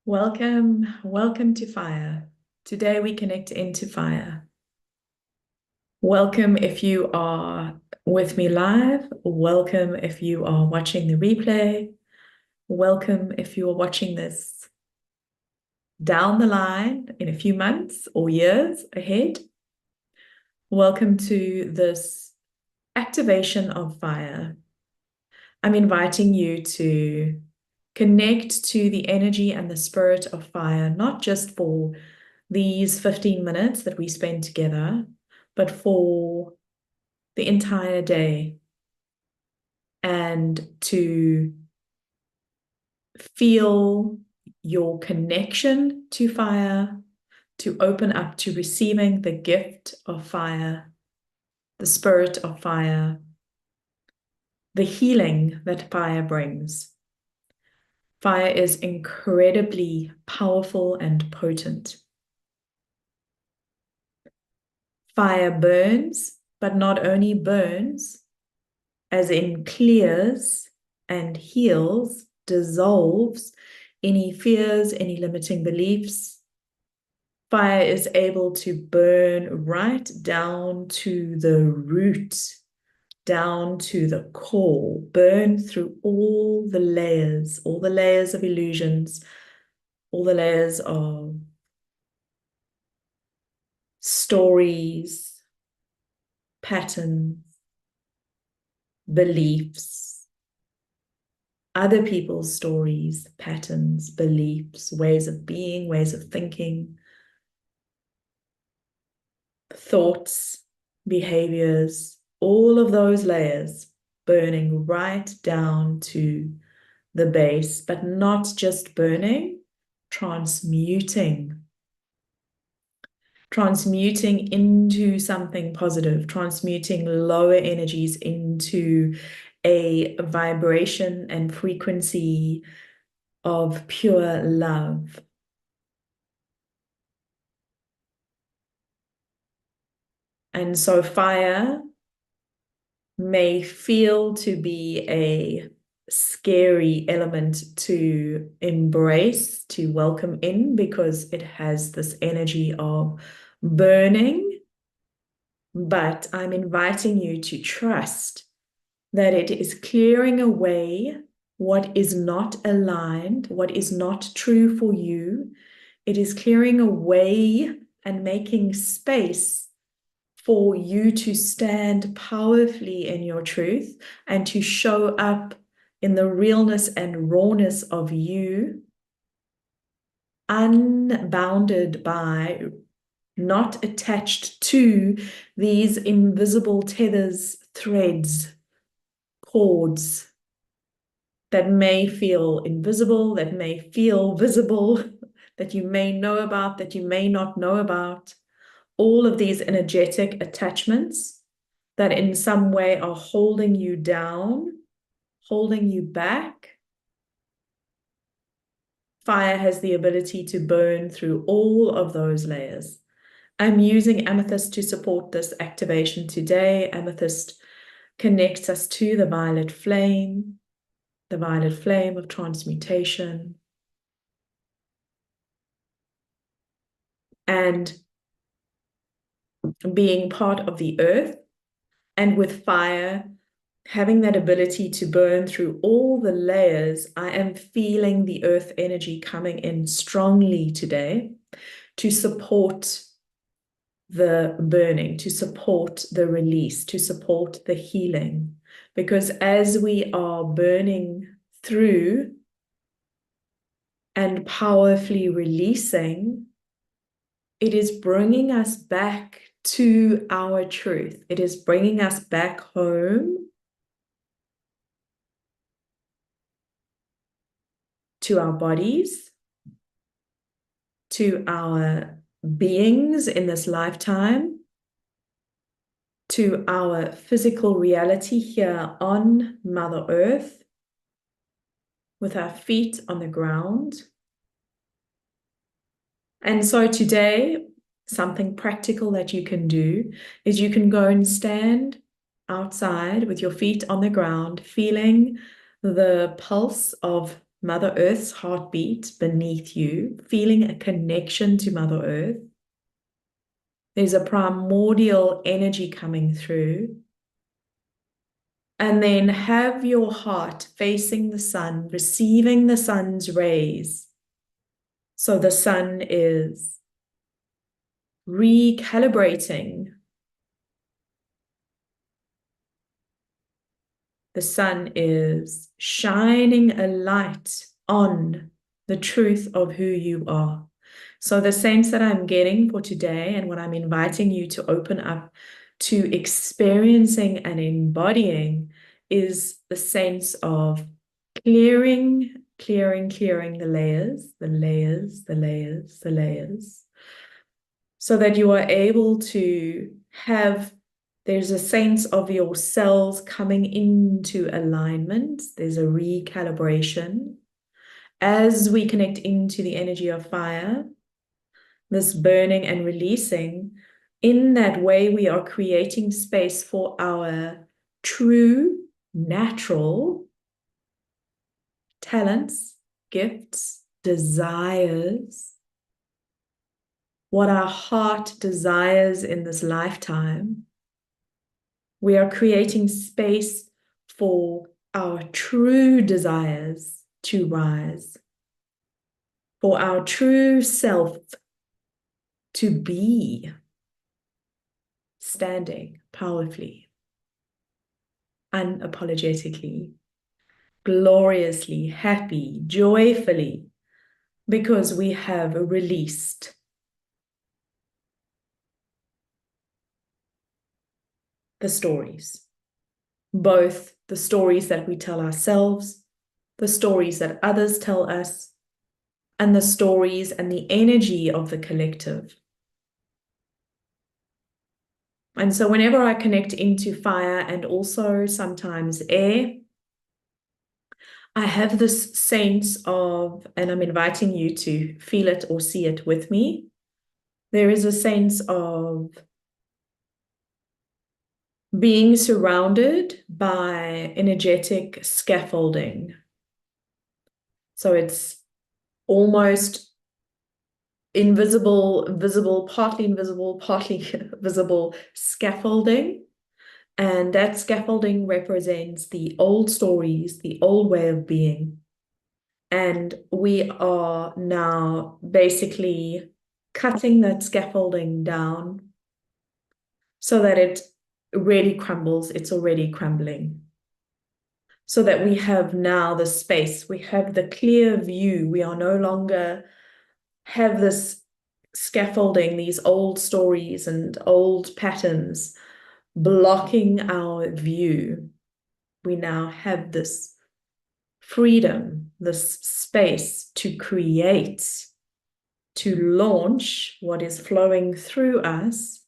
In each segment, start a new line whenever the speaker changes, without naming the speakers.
Welcome to fire. Today we connect into fire. Welcome if you are with me live. Welcome if you are watching the replay. Welcome if you are watching this down the line in a few months or years ahead. Welcome to this activation of fire. I'm inviting you to connect to the energy and the spirit of fire, not just for these 15 minutes that we spend together, but for the entire day, and to feel your connection to fire, to open up to receiving the gift of fire, the spirit of fire, the healing that fire brings. Fire is incredibly powerful and potent. Fire burns, but not only burns, as in clears and heals, dissolves any fears, any limiting beliefs. Fire is able to burn right down to the root, down to the core, burn through all the layers of illusions, all the layers of stories, patterns, beliefs, other people's stories, patterns, beliefs, ways of being, ways of thinking, thoughts, behaviors, all of those layers burning right down to the base, but not just burning, transmuting. Transmuting into something positive, transmuting lower energies into a vibration and frequency of pure love. And so fire may feel to be a scary element to embrace, to welcome in, because it has this energy of burning. But I'm inviting you to trust that it is clearing away what is not aligned, what is not true for you. It is clearing away and making space for you to stand powerfully in your truth and to show up in the realness and rawness of you, unbounded by, not attached to these invisible tethers, threads, cords that may feel invisible, that may feel visible, that you may know about, that you may not know about. All of these energetic attachments that in some way are holding you down, holding you back. Fire has the ability to burn through all of those layers. I'm using amethyst to support this activation today. Amethyst connects us to the violet flame of transmutation. And being part of the earth, and with fire having that ability to burn through all the layers, I am feeling the earth energy coming in strongly today to support the burning, to support the release, to support the healing. Because as we are burning through and powerfully releasing, it is bringing us back to our truth. It is bringing us back home to our bodies, to our beings in this lifetime, to our physical reality here on Mother Earth, with our feet on the ground. And so today, something practical that you can do is you can go and stand outside with your feet on the ground, feeling the pulse of Mother Earth's heartbeat beneath you, feeling a connection to Mother Earth. There's a primordial energy coming through. And then have your heart facing the sun, receiving the sun's rays. So the sun is recalibrating. The sun is shining a light on the truth of who you are. So the sense that I'm getting for today and what I'm inviting you to open up to experiencing and embodying is the sense of clearing the layers, the layers, the layers, the layers, so that you are able to have, there's a sense of your cells coming into alignment. There's a recalibration. As we connect into the energy of fire, this burning and releasing, in that way, we are creating space for our true, natural talents, gifts, desires, what our heart desires in this lifetime. We are creating space for our true desires to rise, for our true self to be standing powerfully, unapologetically, gloriously, happy, joyfully, because we have released the stories, both the stories that we tell ourselves, the stories that others tell us, and the stories and the energy of the collective. And so whenever I connect into fire and also sometimes air, I have this sense of, and I'm inviting you to feel it or see it with me. There is a sense of being surrounded by energetic scaffolding. So it's almost invisible, visible, partly visible scaffolding. And that scaffolding represents the old stories, the old way of being. And we are now basically cutting that scaffolding down so that it really crumbles. It's already crumbling. So that we have now the space, we have the clear view. We are no longer have this scaffolding, these old stories and old patterns blocking our view. We now have this freedom, this space to create, to launch what is flowing through us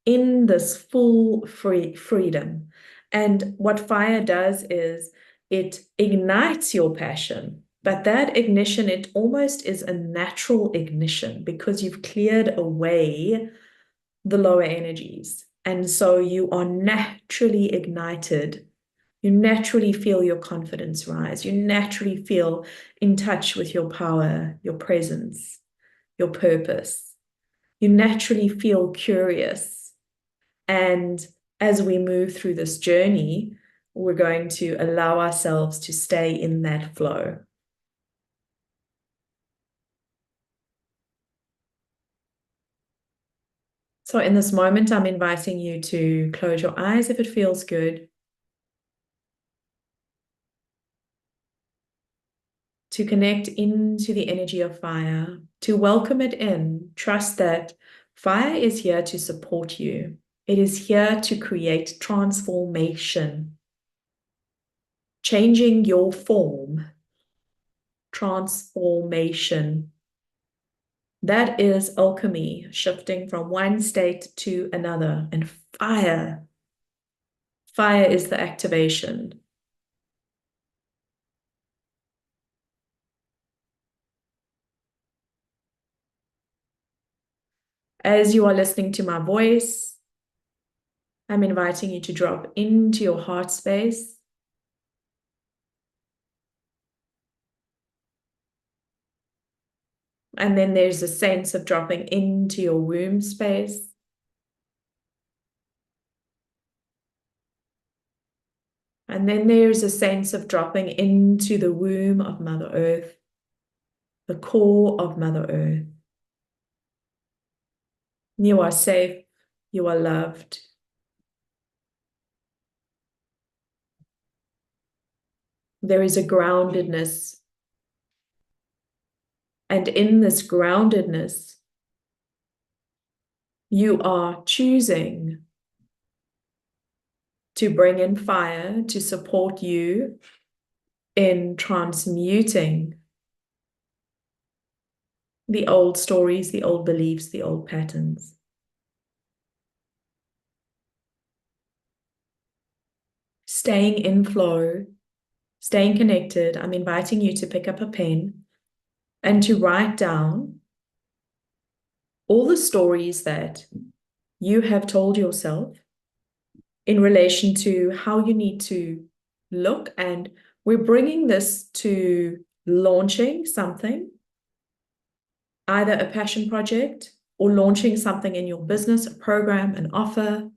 in this full freedom. And what fire does is it ignites your passion. But that ignition, it almost is a natural ignition because you've cleared away the lower energies. And so you are naturally ignited. You naturally feel your confidence rise. You naturally feel in touch with your power, your presence, your purpose. You naturally feel curious. And as we move through this journey, we're going to allow ourselves to stay in that flow. So in this moment, I'm inviting you to close your eyes if it feels good, to connect into the energy of fire, to welcome it in. Trust that fire is here to support you. It is here to create transformation, changing your form, transformation. That is alchemy, shifting from one state to another. And fire is the activation. As you are listening to my voice, I'm inviting you to drop into your heart space. And then there's a sense of dropping into your womb space. And then there's a sense of dropping into the womb of Mother Earth, the core of Mother Earth. You are safe. You are loved. There is a groundedness. And in this groundedness, you are choosing to bring in fire to support you in transmuting the old stories, the old beliefs, the old patterns. Staying in flow, staying connected. I'm inviting you to pick up a pen and to write down all the stories that you have told yourself in relation to how you need to look. And we're bringing this to launching something, either a passion project or launching something in your business, a program, an offer.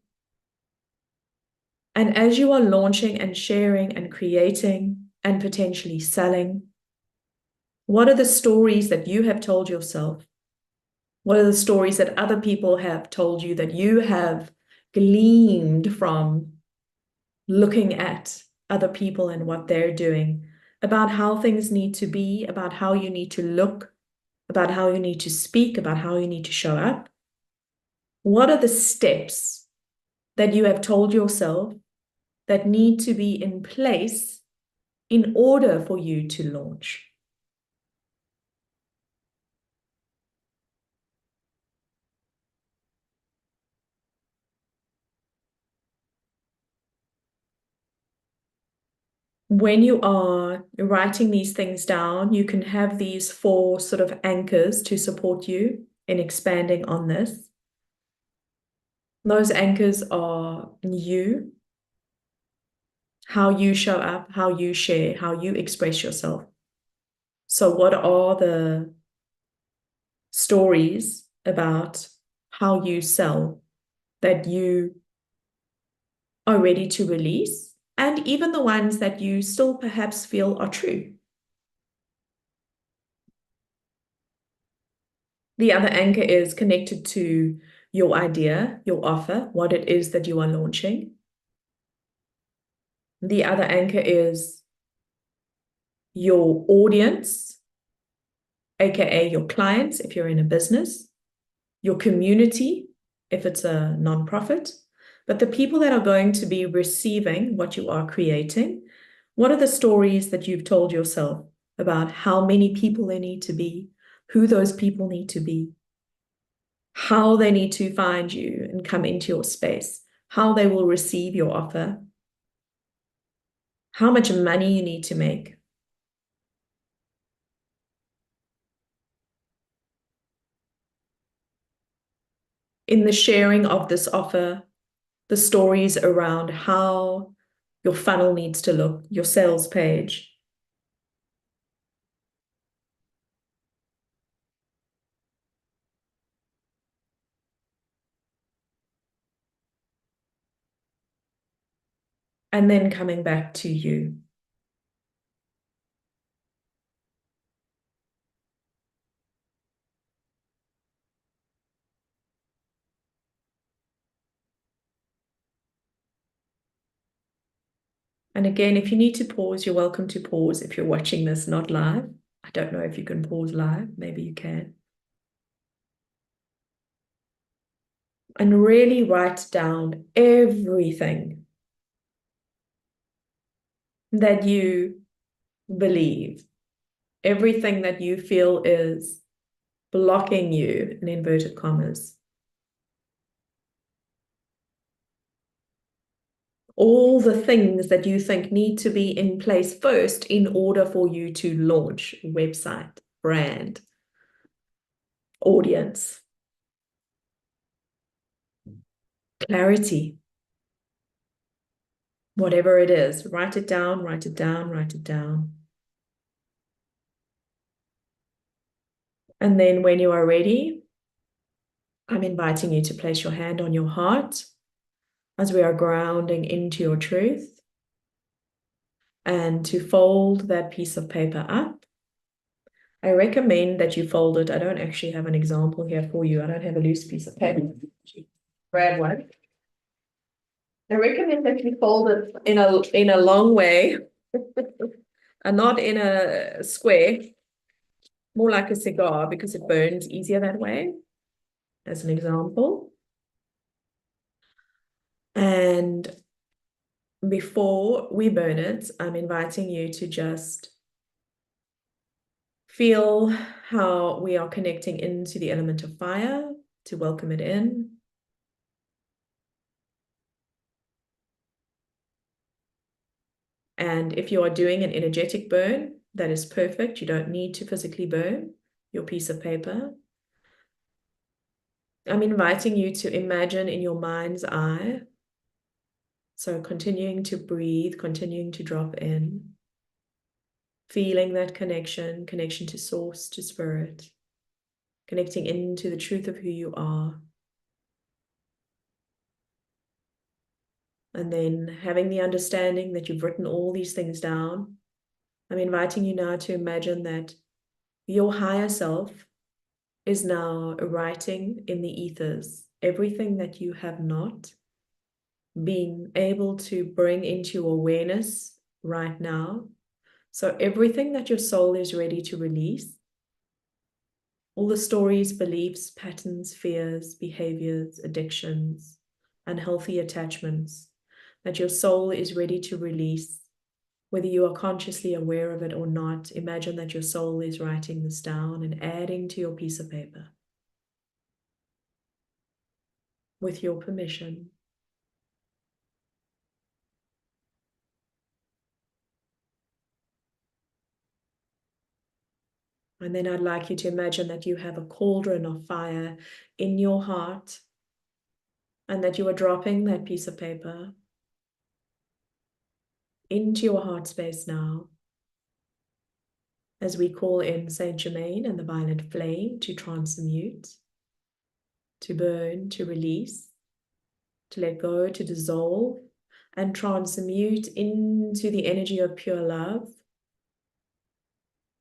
And as you are launching and sharing and creating and potentially selling, what are the stories that you have told yourself? What are the stories that other people have told you that you have gleaned from looking at other people and what they're doing, about how things need to be, about how you need to look, about how you need to speak, about how you need to show up? What are the steps that you have told yourself that need to be in place in order for you to launch? When you are writing these things down, you can have these four sort of anchors to support you in expanding on this. Those anchors are you, how you show up, how you share, how you express yourself. So, what are the stories about how you sell that you are ready to release, and even the ones that you still perhaps feel are true? The other anchor is connected to your idea, your offer, what it is that you are launching. The other anchor is your audience, aka your clients if you're in a business, your community if it's a nonprofit, but the people that are going to be receiving what you are creating. What are the stories that you've told yourself about how many people there need to be, who those people need to be, how they need to find you and come into your space, how they will receive your offer, how much money you need to make? In the sharing of this offer, the stories around how your funnel needs to look, your sales page. And then coming back to you. And again, if you need to pause, you're welcome to pause if you're watching this not live. I don't know if you can pause live, maybe you can. And really write down everything that you believe, everything that you feel is blocking you, in inverted commas. All the things that you think need to be in place first in order for you to launch website, brand, audience, clarity, whatever it is. Write it down, write it down, write it down. And then when you are ready, I'm inviting you to place your hand on your heart as we are grounding into your truth, and to fold that piece of paper up. I recommend that you fold it. I don't actually have an example here for you. I don't have a loose piece of paper. Grab one. I recommend that you fold it in a long way and not in a square, more like a cigar, because it burns easier that way, as an example. And before we burn it, I'm inviting you to just feel how we are connecting into the element of fire, to welcome it in. And if you are doing an energetic burn, that is perfect. You don't need to physically burn your piece of paper. I'm inviting you to imagine in your mind's eye. So continuing to breathe, continuing to drop in, feeling that connection to source, to spirit, connecting into the truth of who you are. And then having the understanding that you've written all these things down. I'm inviting you now to imagine that your higher self is now writing in the ethers everything that you have not been able to bring into awareness right now. So everything that your soul is ready to release, all the stories, beliefs, patterns, fears, behaviors, addictions, unhealthy attachments that your soul is ready to release, whether you are consciously aware of it or not. Imagine that your soul is writing this down and adding to your piece of paper with your permission. And then I'd like you to imagine that you have a cauldron of fire in your heart, and that you are dropping that piece of paper into your heart space now, as we call in Saint Germain and the violet flame to transmute, to burn, to release, to let go, to dissolve, and transmute into the energy of pure love.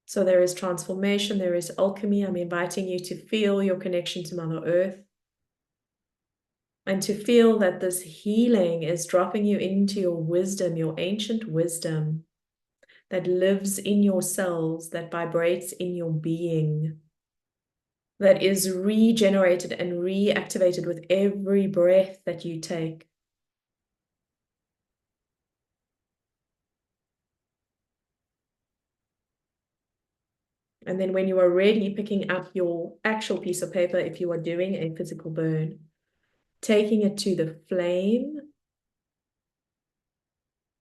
So there is transformation, there is alchemy. I'm inviting you to feel your connection to Mother Earth, and to feel that this healing is dropping you into your wisdom, your ancient wisdom that lives in your cells, that vibrates in your being, that is regenerated and reactivated with every breath that you take. And then when you are ready, picking up your actual piece of paper, if you are doing a physical burn, taking it to the flame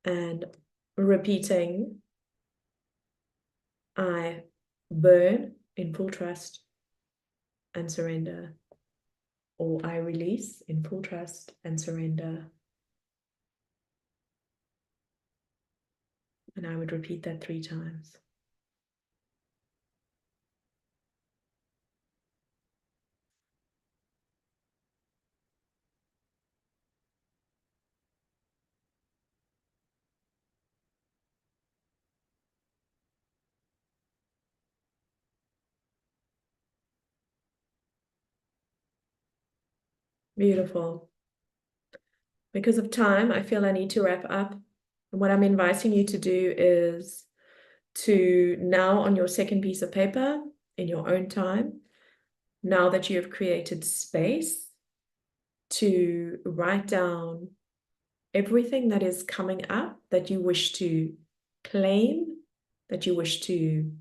and repeating, I burn in full trust and surrender, or I release in full trust and surrender. And I would repeat that 3 times. Beautiful. Because of time, I feel I need to wrap up. And what I'm inviting you to do is to now, on your second piece of paper, in your own time, now that you have created space, to write down everything that is coming up that you wish to claim, that you wish to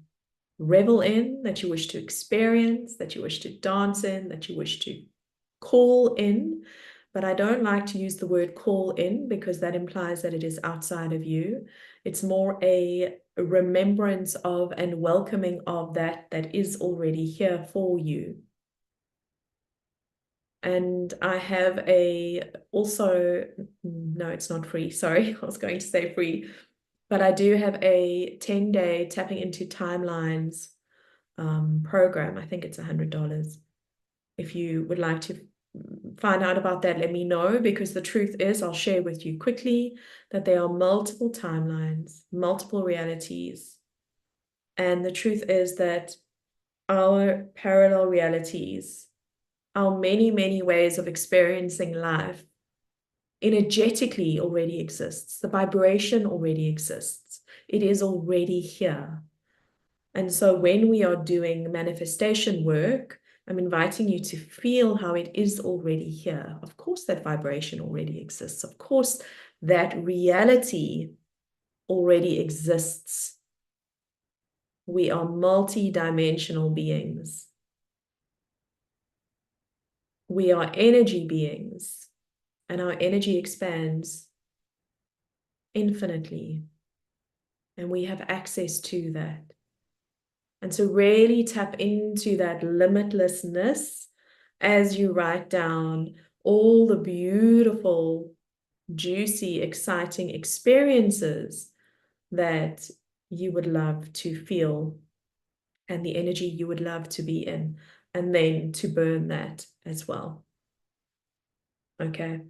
revel in, that you wish to experience, that you wish to dance in, that you wish to call in. But I don't like to use the word call in, because that implies that it is outside of you. It's more a remembrance of and welcoming of that is already here for you. And I have also, no, it's not free. Sorry, I was going to say free, but I do have a 10-day tapping into timelines program. I think it's $100. If you would like to find out about that, let me know, because the truth is, I'll share with you quickly that there are multiple timelines, multiple realities. And the truth is that our parallel realities, our many, many ways of experiencing life energetically already exists. The vibration already exists. It is already here. And so when we are doing manifestation work, I'm inviting you to feel how it is already here. Of course, that vibration already exists. Of course, that reality already exists. We are multi-dimensional beings. We are energy beings, and our energy expands infinitely, and we have access to that. And so really tap into that limitlessness as you write down all the beautiful, juicy, exciting experiences that you would love to feel and the energy you would love to be in, and then to burn that as well. Okay.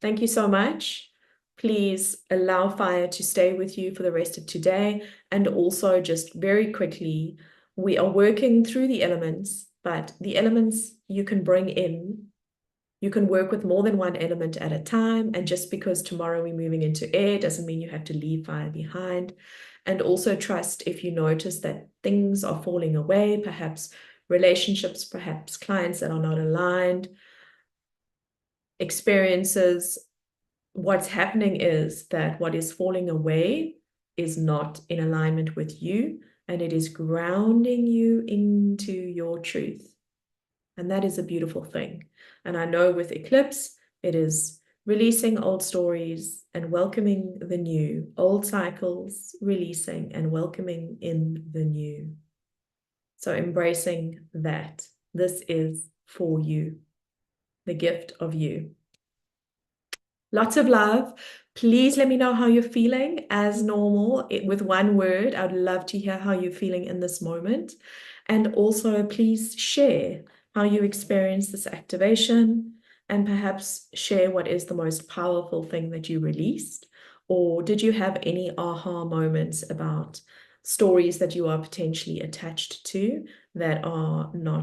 Thank you so much. Please allow fire to stay with you for the rest of today. And also, just very quickly, we are working through the elements, but the elements you can bring in, you can work with more than one element at a time. And just because tomorrow we're moving into air doesn't mean you have to leave fire behind. And also trust if you notice that things are falling away, perhaps relationships, perhaps clients that are not aligned, experiences. What's happening is that what is falling away is not in alignment with you, and it is grounding you into your truth. And that is a beautiful thing. And I know with eclipse, it is releasing old stories and welcoming the new, old cycles, releasing and welcoming in the new. So embracing that. This is for you, the gift of you. Lots of love. Please let me know how you're feeling as normal with one word. I would love to hear how you're feeling in this moment. And also, please share how you experience this activation, and perhaps share what is the most powerful thing that you released. Or did you have any aha moments about stories that you are potentially attached to that are not